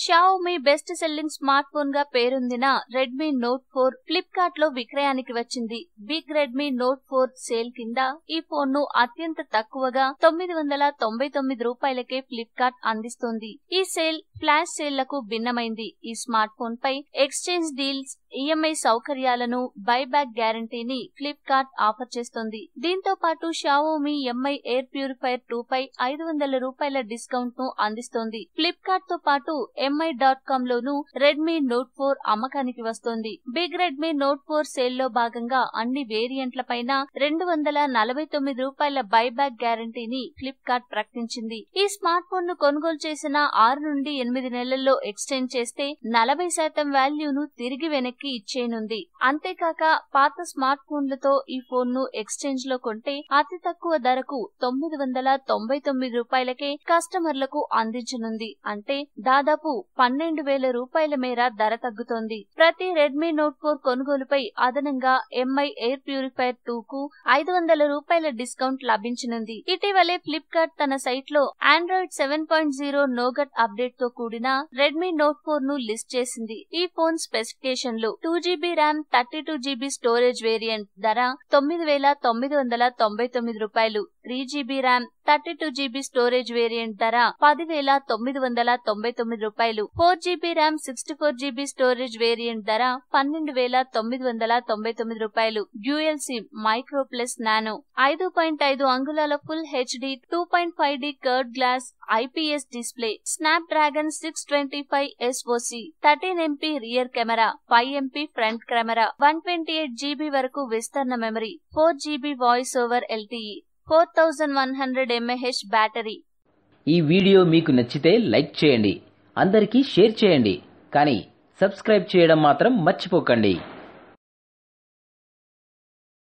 Xiaomi best selling smart phone గా పేరొందిన Redmi note 4 Flipkart లో విక్రయానికి వచ్చింది. బిగ్ రెడ్మీ నోట్ 4 సేల్ కింద ఈ ఫోన్ ను అత్యంత తక్కువగా రూ. 999కే ఫ్లిప్కార్ట్ అందిస్తోంది. ఈ సేల్ ఫ్లాష్ సేల్లకు భిన్నమైంది. ఈ స్మార్ట్ ఫోన్ పై ఎక్స్చేంజ్ డీల్స్, ఈఎంఐ సౌకర్యాలను, బైబ్యాక్ గ్యారంటీని ఫ్లిప్కార్ట్ ఆఫర్ చేస్తోంది. దీంతో పాటు షావోమీ ఎంఐ ఎయిర్ ప్యూరిఫైయర్ 2 పై రూ. 500 డిస్కౌంట్ ను అందిస్తోంది. ఫ్లిప్కార్ట్ తో పాటు mi.com లోనూ రెడ్మీ నోట్ 4 అమ్మకానికి వస్తోంది. బిగ్ రెడ్మీ నోట్ 4 సేల్ లో భాగంగా అన్ని వేరియంట్ల పైన రూ. 249 బైబ్యాక్ గ్యారంటీని ఫ్లిప్కార్ట్ ప్రకటించింది. ఈ స్మార్ట్ ఫోన్ ను కొనుగోలు చేసిన 6 నుండి 8 నెలల్లో ఎక్స్చేంజ్ చేస్తే 40% వాల్యూను తిరిగి వెనక్కి ఇచ్చేయనుంది. అంతేకాక పాత స్మార్ట్ ఫోన్లతో ఈ ఫోన్ ను ఎక్స్చేంజ్ లో కొంటే అతి తక్కువ ధరకు రూ. 999కే కస్టమర్లకు అందించనుంది. అంటే దాదాపు రూ. 12,000 మేర ధర తగ్గుతోంది. ప్రతి రెడ్మీ నోట్ 4 కొనుగోలుపై అదనంగా ఎంఐ ఎయిర్ ప్యూరిఫైయర్ 2 కు రూ. 500 డిస్కౌంట్ లభించనుంది. ఇటీవలే ఫ్లిప్కార్ట్ తన సైట్ లో ఆండ్రాయిడ్ 7.0 నోగట్ అప్డేట్ తో కూడిన రెడ్మీ నోట్ 4 ను లిస్ట్ చేసింది. ఈ ఫోన్ స్పెసిఫికేషన్లు 2GB RAM, 32GB storage variant ధర రూ. 9,999, 3GB RAM, 32GB storage variant ధర రూ. 10,999, 4GB RAM, 64GB storage variant ధర రూ. 12,999. Dual SIM micro plus nano 5.5 అంగుళాల full HD 2.5D curve glass IPS display, snap dragon 625 SoC, 13MP rear camera, 5MP front camera, 128GB వరకు విస్తరణ memory, 4GB voice over LTE, 4100 mAh battery. ఈ video మీకు నచ్చితే like చేయండి, అందరికీ share చేయండి, కానీ సబ్స్క్రైబ్ చేయడం మాత్రం మర్చిపోకండి.